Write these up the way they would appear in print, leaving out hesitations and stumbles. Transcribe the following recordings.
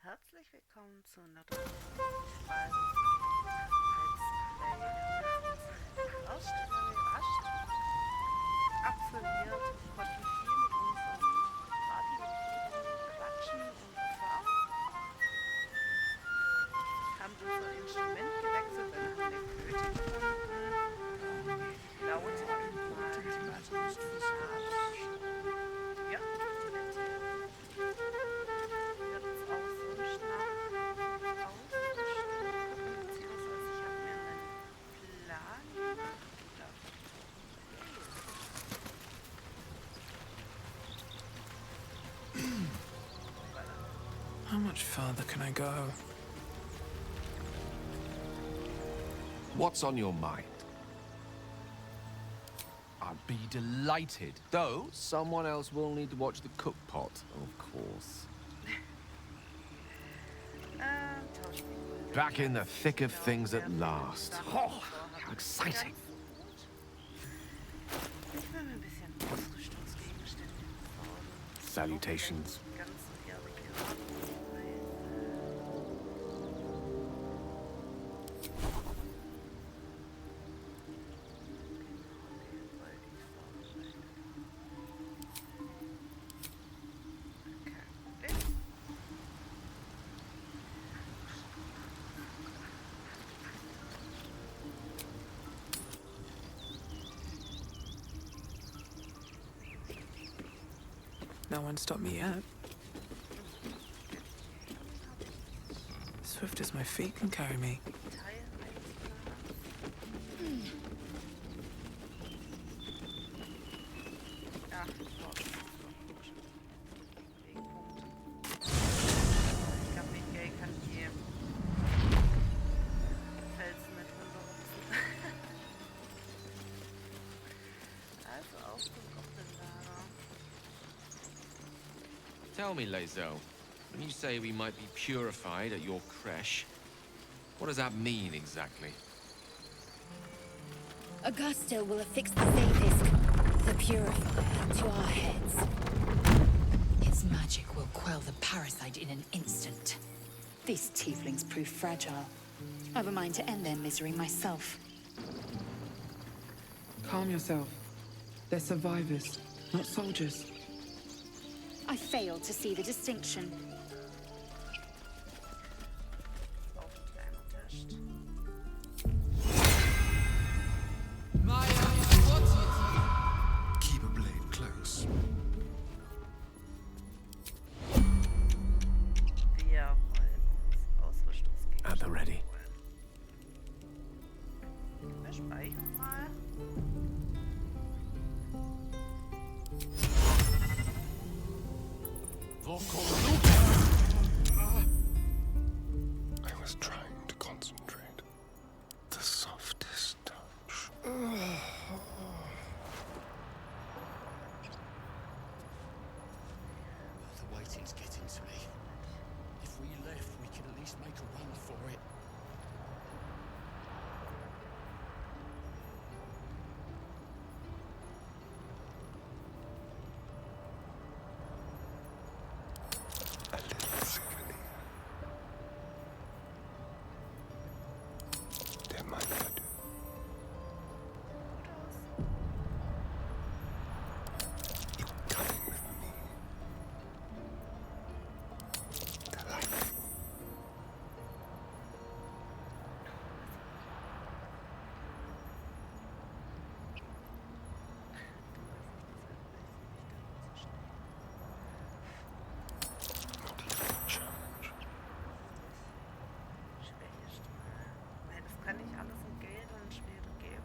Herzlich willkommen zu einer dritten Folge Let's Play. Überrascht, absolviert, konnten viel mit unserem Partymitgliedern quatschen und erfahren, haben unser Instrument gewechselt, dann haben wir Flöte gefunden, lauter Input, ja, wird es auch sonst noch ausgestochen, beziehungsweise ich habe mir einen Plan gemacht. How much further can I go? What's on your mind? I'd be delighted, though someone else will need to watch the cook pot, of course. Back in the thick of things at last. Oh, how exciting! Salutations. No one stopped me yet. Swift as my feet can carry me. Tell me, Lae'zel, when you say we might be purified at your creche, what does that mean exactly? Augusta will affix the Zaithisk, the purifier, to our heads. Its magic will quell the parasite in an instant. These tieflings prove fragile. I've a mind to end their misery myself. Calm yourself. They're survivors, not soldiers. I fail to see the distinction. Keep a blade close. At the ready. I was trying to concentrate. The softest touch. The waiting's getting to me. If we left, we could at least make a run for it. A little sickly. Der Mann wird. You coming with me? Delightful. Not even a challenge. Nein, das kann nicht alles in Geld und schwere geben,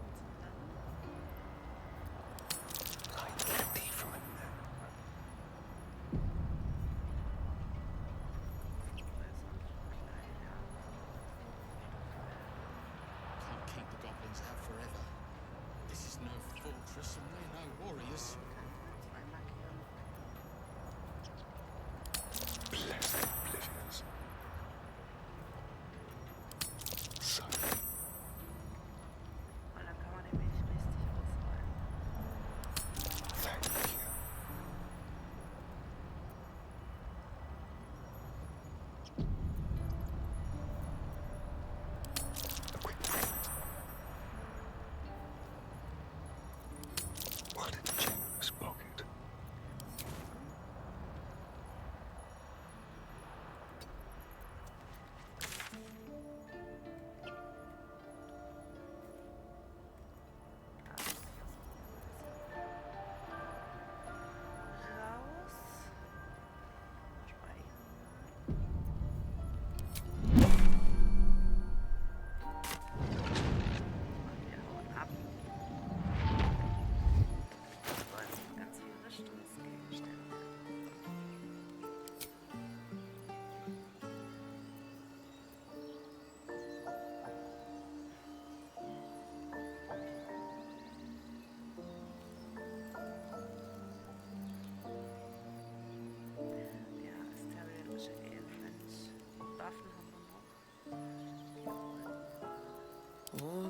Like a thief from a net. Can't keep the goblins out forever. This is no fortress and we're no warriors. Blessed oblivious. So, Und dann kann man nämlich richtig ausrollen. thank you.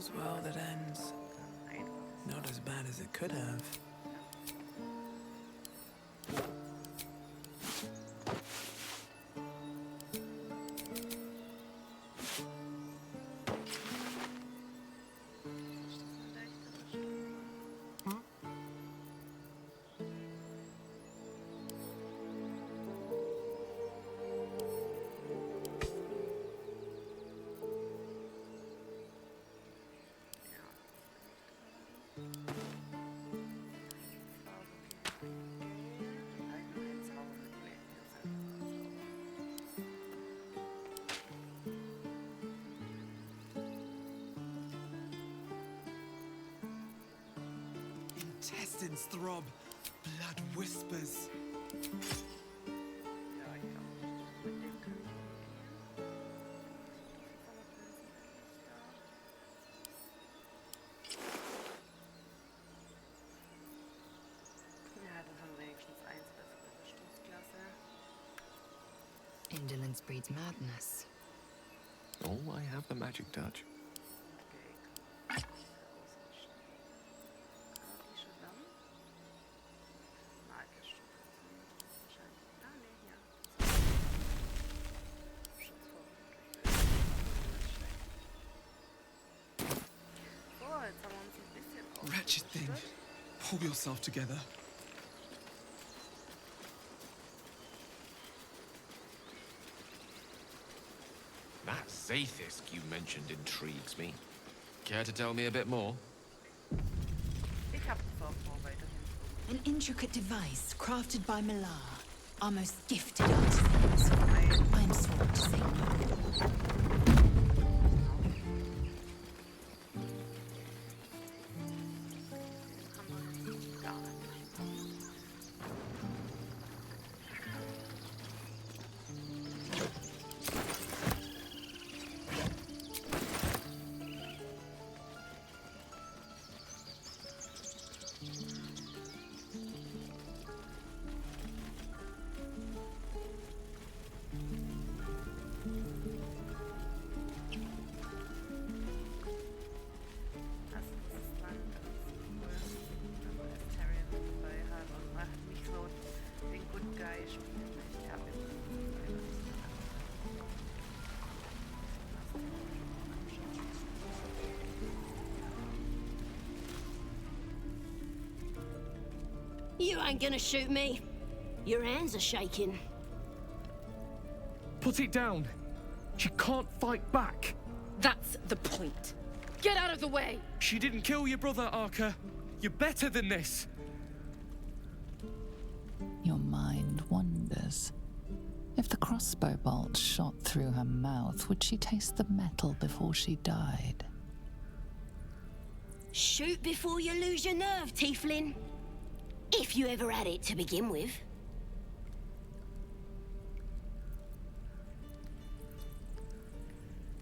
all's well that ends. Not as bad as it could have. Intestines throb, blood whispers. Ja, ich glaube, mit dem können wir ja, dann haben wir wenigstens eins bessere Rüstungsklasse. Indolence breeds madness. Oh, I have the magic touch. Okay, ausrüsten. Magische Lamm. Magisch. Wahrscheinlich. Ah, ne, hier. Schutzvorrichtung durch Öl. So, jetzt haben wir uns ein bisschen Wretched thing. ausgerüstet. Pull yourself together. That Zaithisk you mentioned intrigues me. Care to tell me a bit more? Ich hab vor, weiterhin so. An intricate device crafted by Malar, our most gifted artisans. I am sworn to say no. Haben wir gar nicht. Das ist dann ganz cool, wenn man Asteria mit dabei hat und man hat nicht so den Good Guy spielen möchte. Ich habe jetzt leider nicht so You ain't gonna shoot me. Your hands are shaking. Put it down. She can't fight back. That's the point. Get out of the way! She didn't kill your brother, Arca. You're better than this. Your mind wanders. If the crossbow bolt shot through her mouth, would she taste the metal before she died? Shoot before you lose your nerve, Tiefling. If you ever had it to begin with.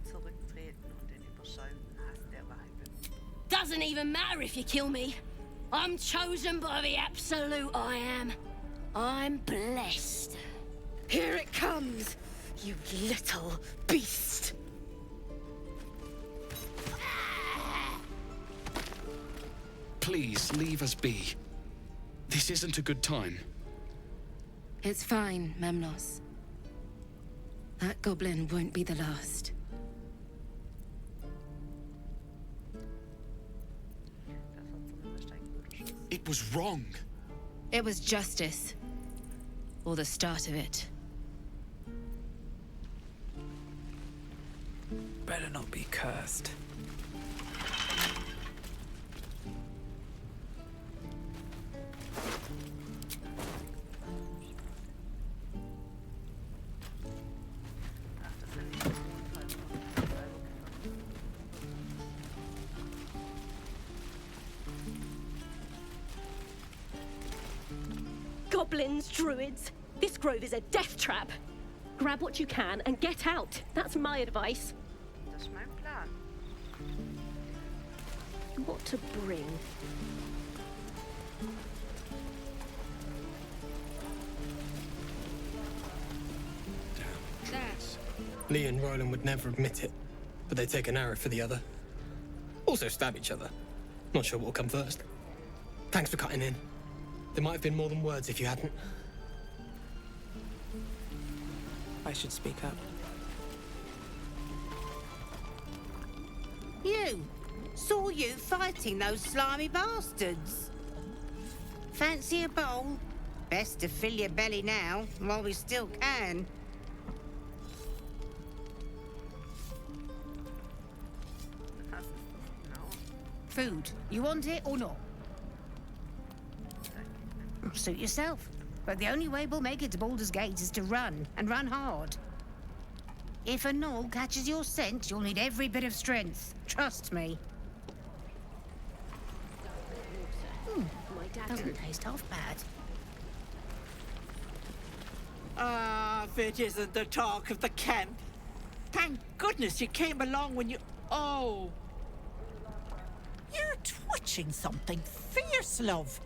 zurücktreten und den überschäumenden Hass der Weibel. Doesn't even matter if you kill me. I'm chosen by the absolute I am. I'm blessed. Here it comes, you little beast. Please, leave us be. This isn't a good time. It's fine, Memnos. That goblin won't be the last. Das hat zumindest ein guter Schuss. It was wrong. It was justice. Or the start of it. Better not be cursed. Ach, das sind die Mondhalter. Goblins, druids. This grove is a death trap. Grab what you can and get out. That's my advice. Das ist mein Plan. What to bring? Lee and Roland would never admit it, but they take an arrow for the other. Also stab each other. Not sure what'll come first. Thanks for cutting in. There might have been more than words if you hadn't. I should speak up. You! Saw you fighting those slimy bastards. Fancy a bowl? Best to fill your belly now, while we still can. Food. You want it or not? Suit yourself. But the only way we'll make it to Baldur's Gate is to run, and run hard. If a gnoll catches your scent, you'll need every bit of strength. Trust me. Doesn't taste half bad. Ah, if it isn't the talk of the camp. Thank goodness you came along when you... Oh. You're twitching something fierce, love.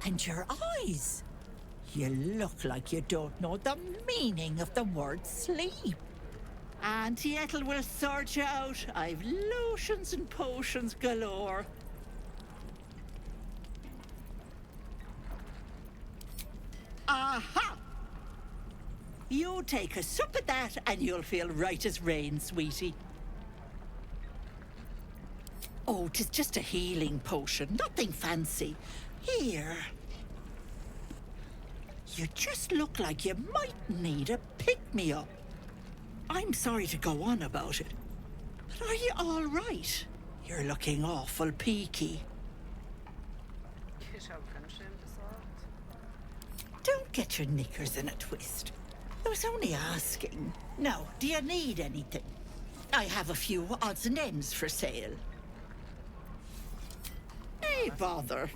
And your eyes. You look like you don't know the meaning of the word sleep. Auntie Ethel will sort you out. I've lotions and potions galore. Aha! You take a sup of that and you'll feel right as rain, sweetie. Oh, 'tis just a healing potion, nothing fancy. Here. You just look like you might need a pick-me-up. I'm sorry to go on about it, but are you all right? You're looking awful peaky. Ich habe ganz schön besorgt. Don't get your knickers in a twist. I was only asking. Now, do you need anything? I have a few odds and ends for sale. Hey, bother.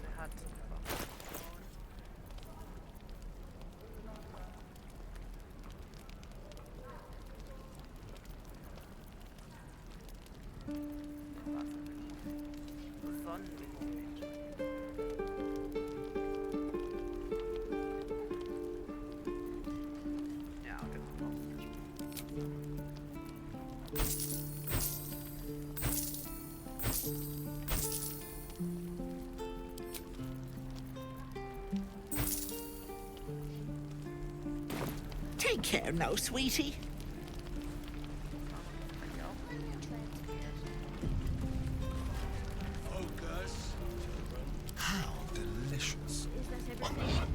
Take care now, sweetie. Focus. How delicious. On the hunt.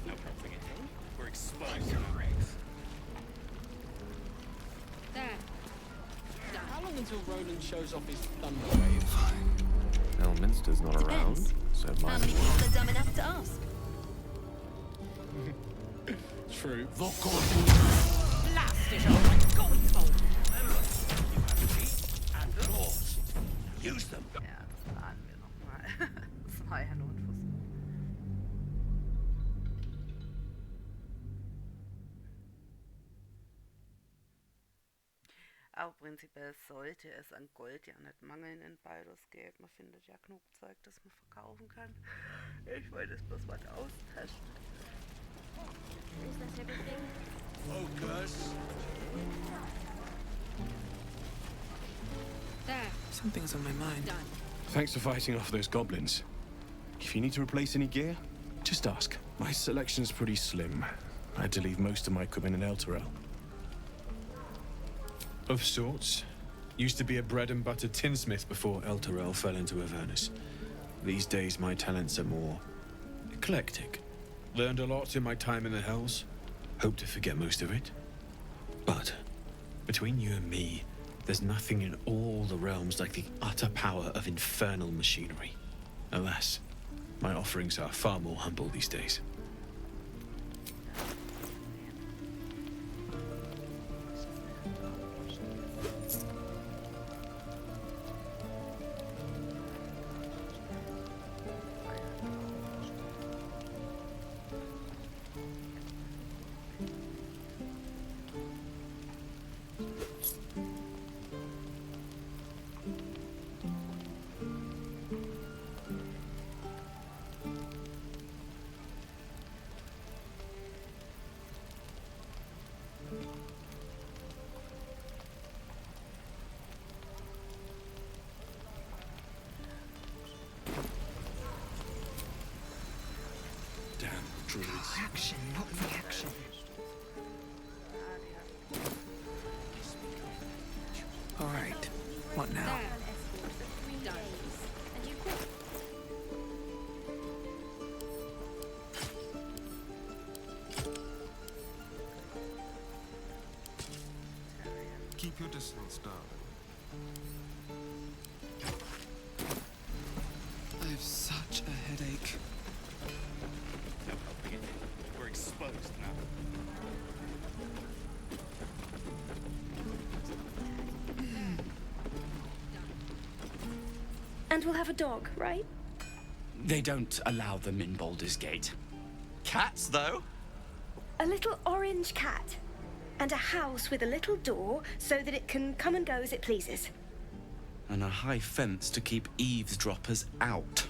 No problem anything. We're exposed to Rex. There. How long until Roland shows off his thunder wave? Elminster's not around, so it might How many work. people are dumb enough to ask? True. Blast it all, I'm going home. You have to eat and claws. Use them. Ja, das planen wir nochmal. Das war ja nur ein Versuch. Aber prinzipiell sollte es an Gold ja nicht mangeln in Baldur's Gate. Man findet ja genug Zeug, das man verkaufen kann. Ich wollte es bloß mal austesten. Is that everything? Focus. There. Something's on my mind. Done. Thanks for fighting off those goblins. If you need to replace any gear, just ask. My selection's pretty slim. I had to leave most of my equipment in Elturel. Of sorts. Used to be a bread and butter tinsmith before Elturel fell into Avernus. These days my talents are more eclectic. Learned a lot in my time in the Hells. Hope to forget most of it. But between you and me, there's nothing in all the realms like the utter power of infernal machinery. Alas, my offerings are far more humble these days. druids. Action, not reaction. All right. What now? Keep your distance, darling. I have such a headache. We're exposed now. And we'll have a dog, right? They don't allow them in Baldur's Gate. Cats, though? A little orange cat. And a house with a little door so that it can come and go as it pleases. And a high fence to keep eavesdroppers out.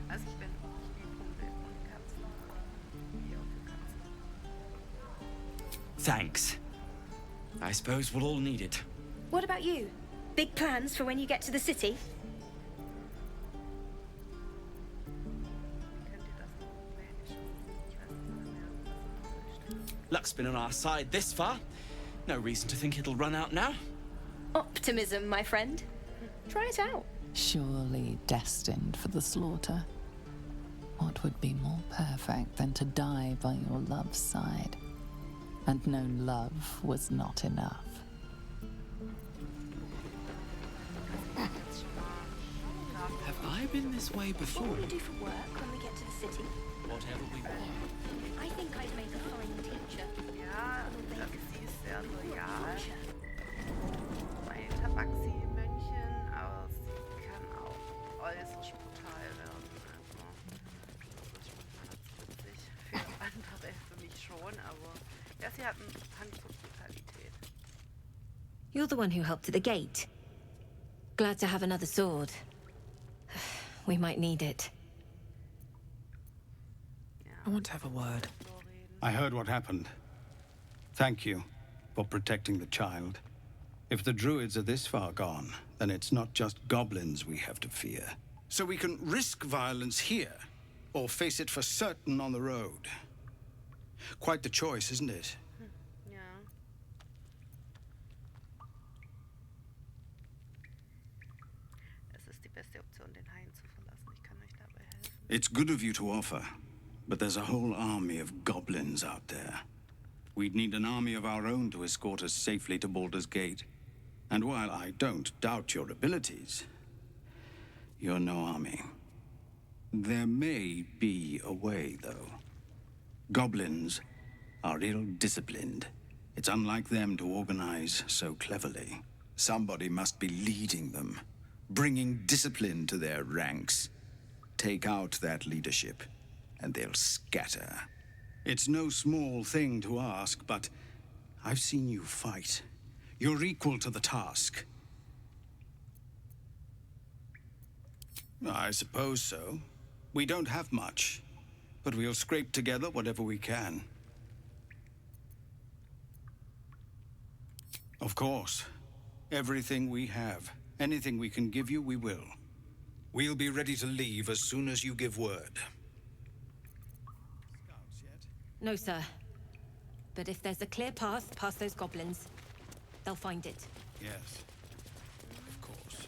Also ich bin Punkte und Katzen. Hier auch für Katzen. Thanks. I suppose we'll all need it. What about you? Big plans for when you get to the city? Luck's been on our side this far. No reason to think it'll run out now. Optimism, my friend. Try it out. Surely destined for the slaughter. What would be more perfect than to die by your love's side? And no love was not enough. Have I been this way before? What will we do for work when we get to the city? Whatever we want. I think I'd make a fine teacher. Ja, sie ist sehr loyal. Ein Tabaxi-Mönchen, aber sie kann auch äußerst brutal werden. Also, das ist manchmal witzig. Für andere, für mich schon, aber ja, sie hat einen Hang zur Brutalität. You're the one who helped at the gate. Glad to have another sword. We might need it. I want to have a word. I heard what happened. Thank you for protecting the child. If the druids are this far gone, then it's not just goblins we have to fear. So we can risk violence here, or face it for certain on the road. Quite the choice, isn't it? Ja. Es ist die beste Option, den Hain zu verlassen. Ich kann euch dabei helfen. It's good of you to offer, but there's a whole army of goblins out there. We'd need an army of our own to escort us safely to Baldur's Gate. And while I don't doubt your abilities, you're no army. There may be a way, though. Goblins are ill-disciplined. It's unlike them to organize so cleverly. Somebody must be leading them, bringing discipline to their ranks. Take out that leadership, and they'll scatter. It's no small thing to ask, but I've seen you fight. You're equal to the task. I suppose so. We don't have much, but we'll scrape together whatever we can. Of course. Everything we have. Anything we can give you, we will. We'll be ready to leave as soon as you give word. No, sir. But if there's a clear path past those goblins, they'll find it. Yes. Of course.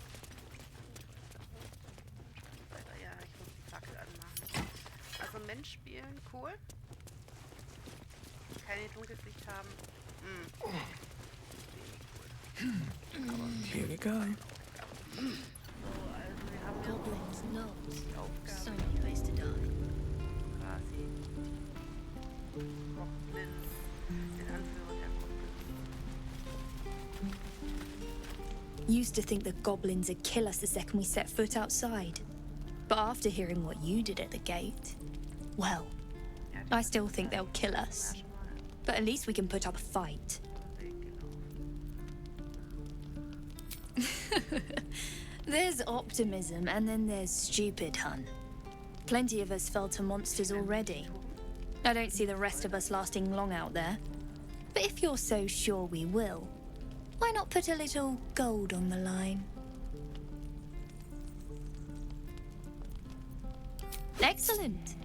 Ja, ich muss die Fackel anmachen. Also Mensch spielen, cool. Keine Dunkelsicht haben. Here we go. Goblins not. So many ways to die. Quasi. Goblins. Den Anführer der Goblins. Used to think that goblins would kill us the second we set foot outside. But after hearing what you did at the gate, well, I still think they'll kill us. But at least we can put up a fight. There's optimism, and then there's stupid, hun. Plenty of us fell to monsters already. I don't see the rest of us lasting long out there. But if you're so sure we will, why not put a little gold on the line? Excellent.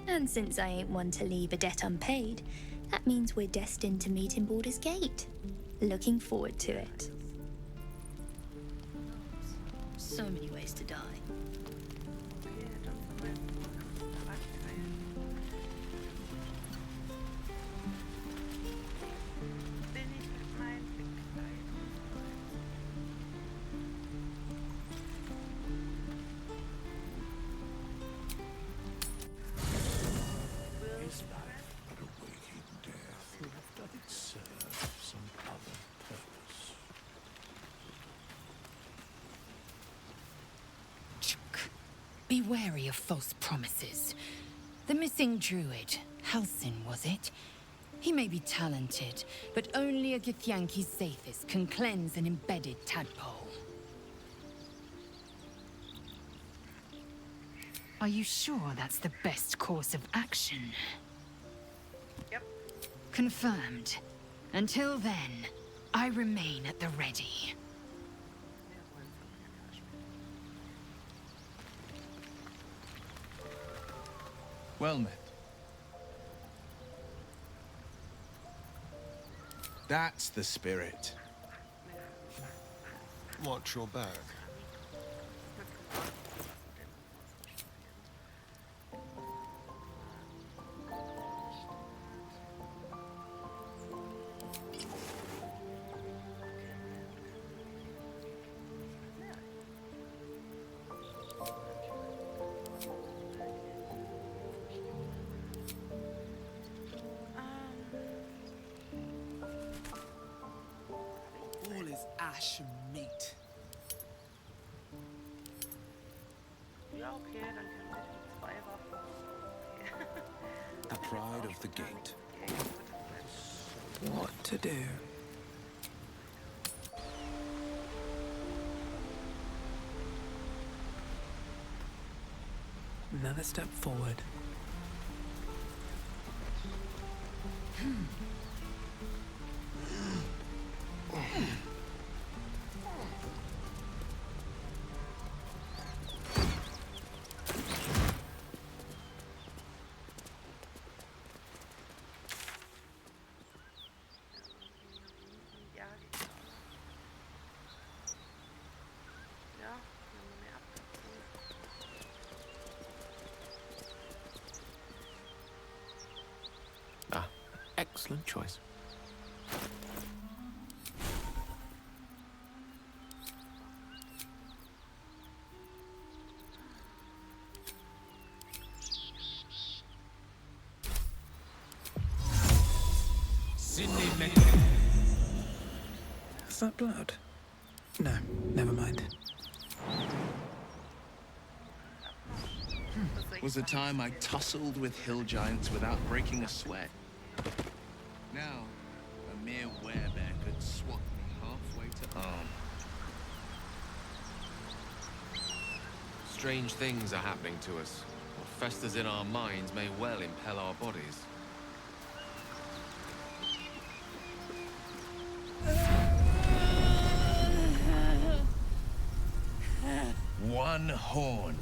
And since I ain't one to leave a debt unpaid, that means we're destined to meet in Baldur's Gate. Looking forward to it. So many ways to die. Is life but a waking death, or doth it serve some other purpose? Be wary of false promises. The missing druid, Halsin, was it? He may be talented, but only a Githyanki's Zathis can cleanse an embedded tadpole. Are you sure that's the best course of action? Yep. Confirmed. Until then, I remain at the ready. Well met. That's the spirit. Watch your back. All is ash and meat. Ja, okay, dann können wir die zwei Waffen. Okay. The pride of the gate. What to do? Another step forward. Excellent choice. Is that blood? No, never mind. Was a time I tussled with hill giants without breaking a sweat. Now, a mere werebear could swat me halfway to arm. Strange things are happening to us. What festers in our minds may well impel our bodies. One horn.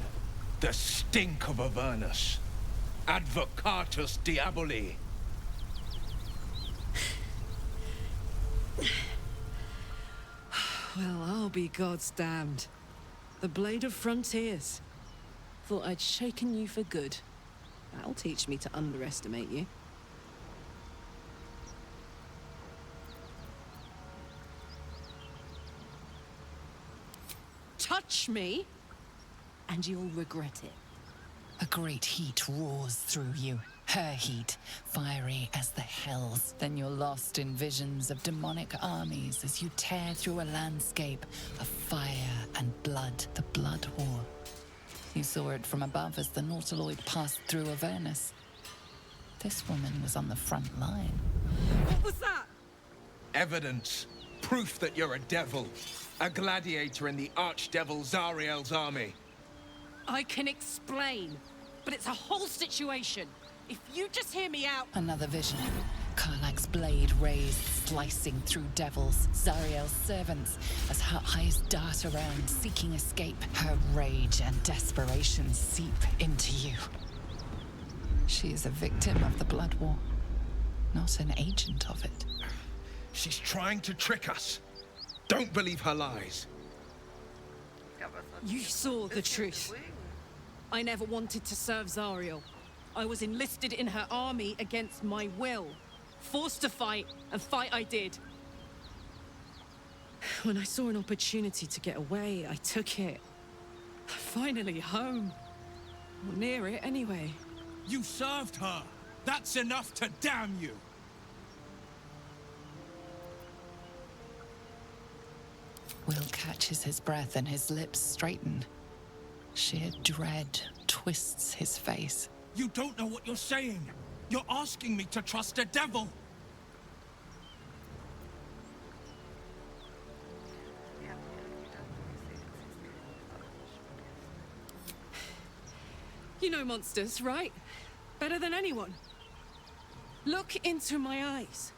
The stink of Avernus. Advocatus Diaboli. Well, I'll be God's damned. The Blade of Frontiers. Thought I'd shaken you for good. That'll teach me to underestimate you. Touch me, and you'll regret it. A great heat roars through you. Her heat, fiery as the hells. Then you're lost in visions of demonic armies as you tear through a landscape of fire and blood. The Blood War. You saw it from above as the Nautiloid passed through Avernus. This woman was on the front line. What was that? Evidence. Proof that you're a devil. A gladiator in the archdevil Zariel's army. I can explain, but it's a whole situation. If you just hear me out... Another vision. Karlach's blade raised slicing through devils, Zariel's servants, as her eyes dart around, seeking escape. Her rage and desperation seep into you. She is a victim of the Blood War, not an agent of it. She's trying to trick us. Don't believe her lies. You saw the truth. I never wanted to serve Zariel. I was enlisted in her army against my will. Forced to fight, and fight I did. When I saw an opportunity to get away, I took it. Finally home. Or near it, anyway. You served her. That's enough to damn you. Will catches his breath and his lips straighten. Sheer dread twists his face. You don't know what you're saying. You're asking me to trust a devil. You know monsters, right? Better than anyone. Look into my eyes.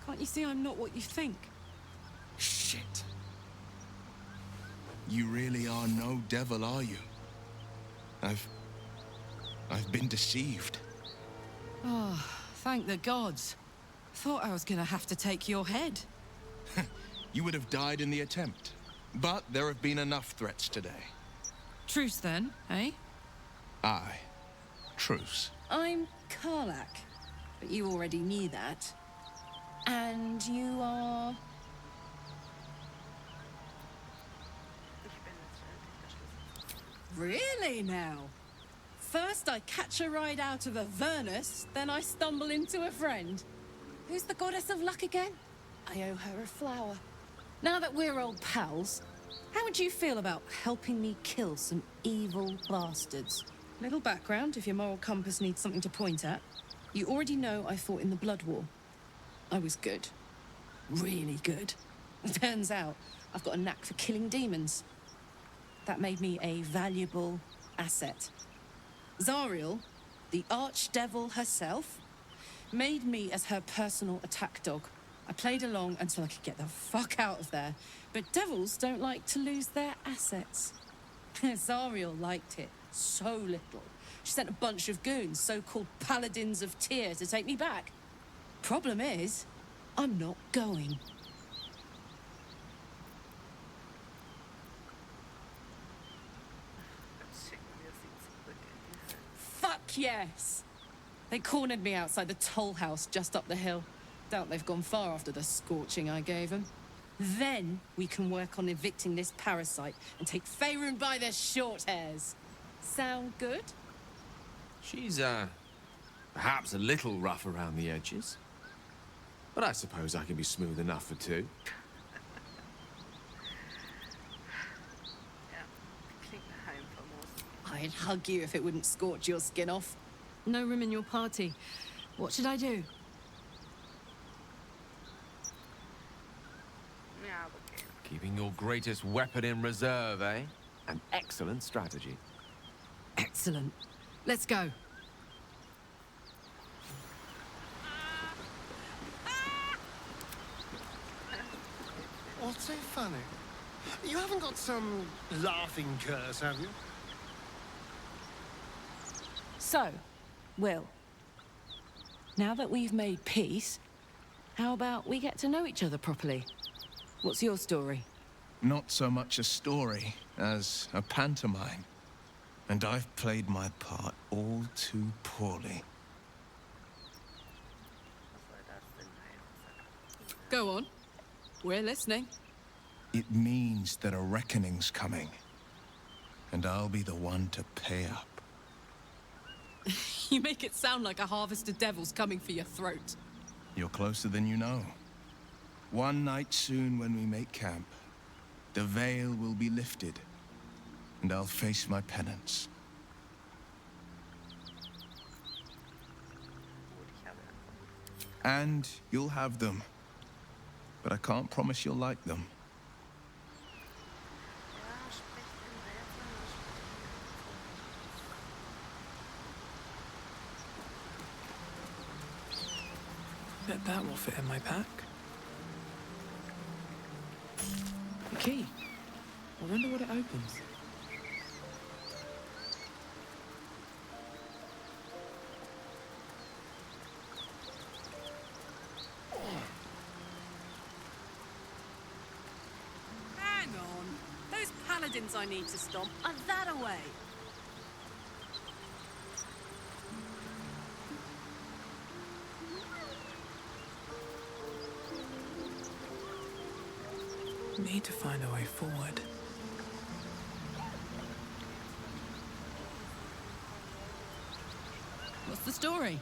Can't you see I'm not what you think? Shit. You really are no devil, are you? I've been deceived. Oh, thank the gods. Thought I was gonna have to take your head. You would have died in the attempt. But there have been enough threats today. Truce then, eh? Aye. Truce. I'm Karlak, but you already knew that. And you are... Really now? First I catch a ride out of Avernus, then I stumble into a friend. Who's the goddess of luck again? I owe her a flower. Now that we're old pals, how would you feel about helping me kill some evil bastards? Little background if your moral compass needs something to point at. You already know I fought in the Blood War. I was good. Really good. Turns out I've got a knack for killing demons. That made me a valuable asset. Zariel, the archdevil herself, made me as her personal attack dog. I played along until I could get the fuck out of there. But devils don't like to lose their assets. Zariel liked it so little. She sent a bunch of goons, so-called paladins of Tyr, to take me back. Problem is, I'm not going. Fuck yes! They cornered me outside the toll house just up the hill. Doubt they've gone far after the scorching I gave them. Then we can work on evicting this parasite and take Faerun by the short hairs. Sound good? She's, perhaps a little rough around the edges. But I suppose I can be smooth enough for two. I'd hug you if it wouldn't scorch your skin off. No room in your party. What should I do? Keeping your greatest weapon in reserve, eh? An excellent strategy. Excellent. Let's go. What's so funny? You haven't got some laughing curse, have you? So, Will, now that we've made peace, how about we get to know each other properly? What's your story? Not so much a story as a pantomime. And I've played my part all too poorly. Go on. We're listening. It means that a reckoning's coming. And I'll be the one to pay up. You make it sound like a harvest of devils coming for your throat. You're closer than you know. One night soon when we make camp, the veil will be lifted, and I'll face my penance. And you'll have them, but I can't promise you'll like them. Bet that will fit in my pack. The key. I wonder what it opens. Hang on. Those paladins I need to stomp are that away. Need to find a way forward. What's the story?